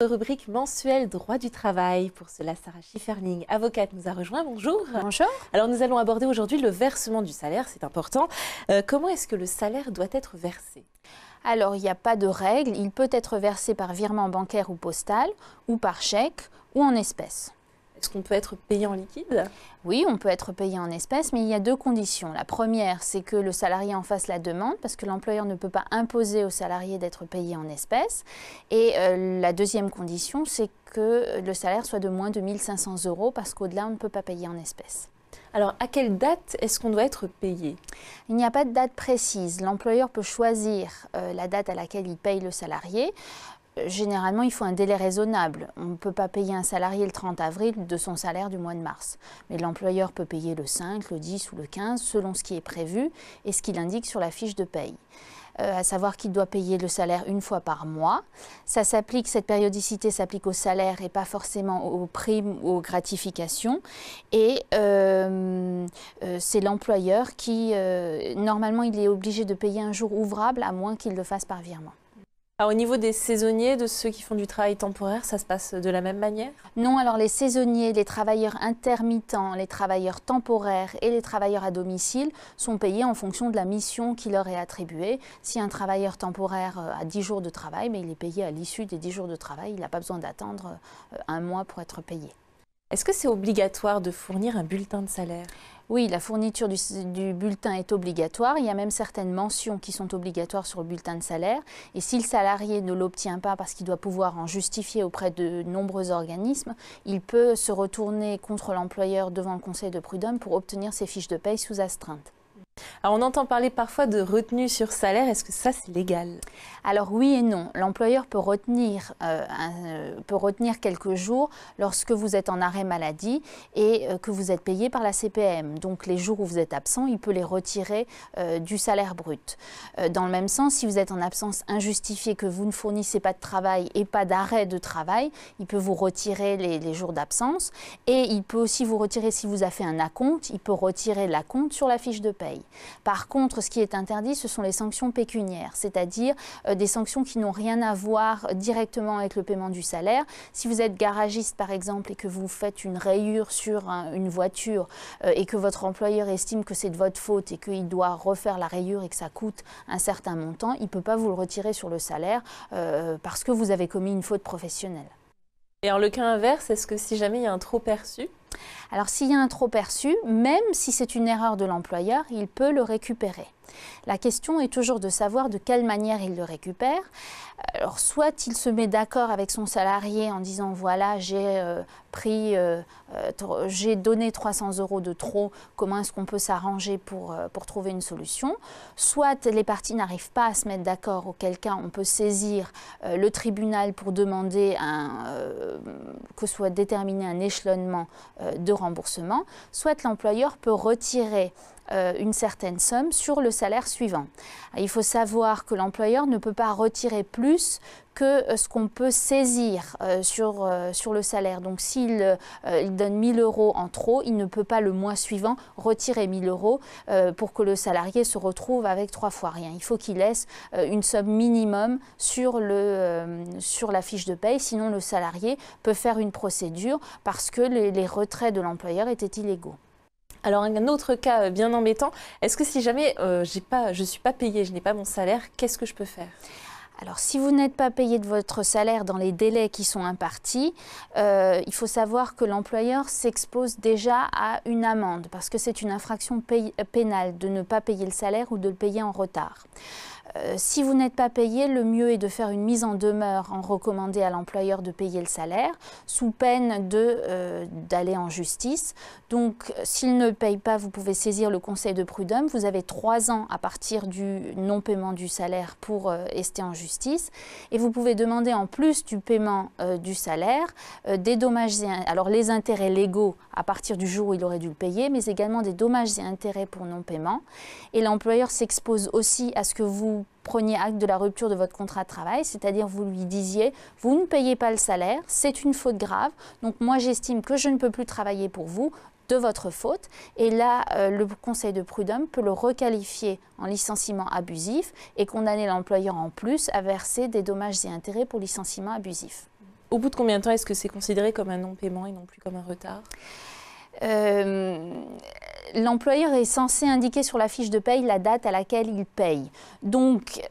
Rubrique mensuelle droit du travail. Pour cela, Sarah Schifferling, avocate, nous a rejoint. Bonjour. Bonjour. Alors, nous allons aborder aujourd'hui le versement du salaire, c'est important. Comment est-ce que le salaire doit être versé? Alors, il n'y a pas de règle. Il peut être versé par virement bancaire ou postal, ou par chèque, ou en espèces. Est-ce qu'on peut être payé en liquide? Oui, on peut être payé en espèces, mais il y a deux conditions. La première, c'est que le salarié en fasse la demande, parce que l'employeur ne peut pas imposer au salarié d'être payé en espèces. Et la deuxième condition, c'est que le salaire soit de moins de 1 500 €, parce qu'au-delà, on ne peut pas payer en espèces. Alors, à quelle date est-ce qu'on doit être payé? Il n'y a pas de date précise. L'employeur peut choisir la date à laquelle il paye le salarié. Généralement, il faut un délai raisonnable. On ne peut pas payer un salarié le 30 avril de son salaire du mois de mars. Mais l'employeur peut payer le 5, le 10 ou le 15 selon ce qui est prévu et ce qu'il indique sur la fiche de paye. À savoir qu'il doit payer le salaire une fois par mois. Cette périodicité s'applique au salaire et pas forcément aux primes ou aux gratifications. Et c'est l'employeur qui, normalement, il est obligé de payer un jour ouvrable à moins qu'il le fasse par virement. Alors, au niveau des saisonniers, de ceux qui font du travail temporaire, ça se passe de la même manière? Non, alors les saisonniers, les travailleurs intermittents, les travailleurs temporaires et les travailleurs à domicile sont payés en fonction de la mission qui leur est attribuée. Si un travailleur temporaire a 10 jours de travail, mais il est payé à l'issue des 10 jours de travail, il n'a pas besoin d'attendre un mois pour être payé. Est-ce que c'est obligatoire de fournir un bulletin de salaire? Oui, la fourniture du bulletin est obligatoire. Il y a même certaines mentions qui sont obligatoires sur le bulletin de salaire. Et si le salarié ne l'obtient pas parce qu'il doit pouvoir en justifier auprès de nombreux organismes, il peut se retourner contre l'employeur devant le conseil de prud'homme pour obtenir ses fiches de paye sous astreinte. Alors, on entend parler parfois de retenue sur salaire. Est-ce que ça, c'est légal? Alors oui et non. L'employeur peut retenir quelques jours lorsque vous êtes en arrêt maladie et que vous êtes payé par la CPM. Donc les jours où vous êtes absent, il peut les retirer du salaire brut. Dans le même sens, si vous êtes en absence injustifiée, que vous ne fournissez pas de travail et pas d'arrêt de travail, il peut vous retirer les jours d'absence. Et il peut aussi vous retirer, si vous avez fait un acompte, il peut retirer l'acompte sur la fiche de paye. Par contre, ce qui est interdit, ce sont les sanctions pécuniaires, c'est-à-dire des sanctions qui n'ont rien à voir directement avec le paiement du salaire. Si vous êtes garagiste, par exemple, et que vous faites une rayure sur une voiture et que votre employeur estime que c'est de votre faute et qu'il doit refaire la rayure et que ça coûte un certain montant, il ne peut pas vous le retirer sur le salaire parce que vous avez commis une faute professionnelle. Et en le cas inverse, est-ce que si jamais il y a un trop perçu? Alors s'il y a un trop perçu, même si c'est une erreur de l'employeur, il peut le récupérer. La question est toujours de savoir de quelle manière il le récupère. Alors soit il se met d'accord avec son salarié en disant voilà j'ai donné 300 € de trop, comment est-ce qu'on peut s'arranger pour trouver une solution. Soit les parties n'arrivent pas à se mettre d'accord, auquel cas on peut saisir le tribunal pour demander que soit déterminé un échelonnement de remboursement. Soit l'employeur peut retirer une certaine somme sur le salaire suivant. Il faut savoir que l'employeur ne peut pas retirer plus que ce qu'on peut saisir sur le salaire. Donc s'il il donne 1 000 € en trop, il ne peut pas le mois suivant retirer 1 000 € pour que le salarié se retrouve avec 3 fois rien. Il faut qu'il laisse une somme minimum sur la fiche de paye, sinon le salarié peut faire une procédure parce que les retraits de l'employeur étaient illégaux. Alors, un autre cas bien embêtant, est-ce que si jamais je ne suis pas payée, je n'ai pas mon salaire, qu'est-ce que je peux faire? Alors, si vous n'êtes pas payé de votre salaire dans les délais qui sont impartis, il faut savoir que l'employeur s'expose déjà à une amende parce que c'est une infraction pénale de ne pas payer le salaire ou de le payer en retard. Si vous n'êtes pas payé, le mieux est de faire une mise en demeure en recommandant à l'employeur de payer le salaire, sous peine d'aller en justice. Donc, s'il ne paye pas, vous pouvez saisir le conseil de prud'homme. Vous avez 3 ans à partir du non-paiement du salaire pour ester en justice. Et vous pouvez demander, en plus du paiement du salaire, des dommages alors les intérêts légaux à partir du jour où il aurait dû le payer, mais également des dommages et intérêts pour non-paiement. Et l'employeur s'expose aussi à ce que vous preniez acte de la rupture de votre contrat de travail, c'est-à-dire vous lui disiez « vous ne payez pas le salaire, c'est une faute grave, donc moi j'estime que je ne peux plus travailler pour vous de votre faute ». Et là, le conseil de prud'homme peut le requalifier en licenciement abusif et condamner l'employeur en plus à verser des dommages et intérêts pour licenciement abusif. Au bout de combien de temps est-ce que c'est considéré comme un non-paiement et non plus comme un retard? L'employeur est censé indiquer sur la fiche de paye la date à laquelle il paye. Donc,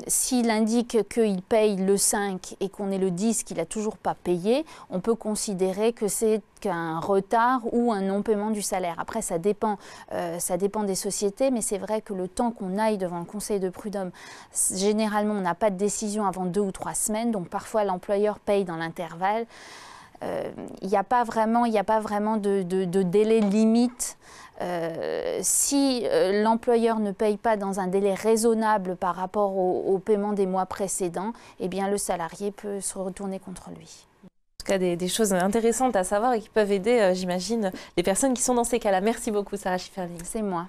s'il indique qu'il paye le 5 et qu'on est le 10, qu'il n'a toujours pas payé, on peut considérer que c'est un retard ou un non-paiement du salaire. Après, ça dépend des sociétés, mais c'est vrai que le temps qu'on aille devant le conseil de prud'homme, généralement, on n'a pas de décision avant 2 ou 3 semaines, donc parfois l'employeur paye dans l'intervalle. Il n'y a pas vraiment de délai limite. Si l'employeur ne paye pas dans un délai raisonnable par rapport au paiement des mois précédents, eh bien le salarié peut se retourner contre lui. En tout cas, des choses intéressantes à savoir et qui peuvent aider, j'imagine, les personnes qui sont dans ces cas-là. Merci beaucoup, Sarah Schifferling. C'est moi.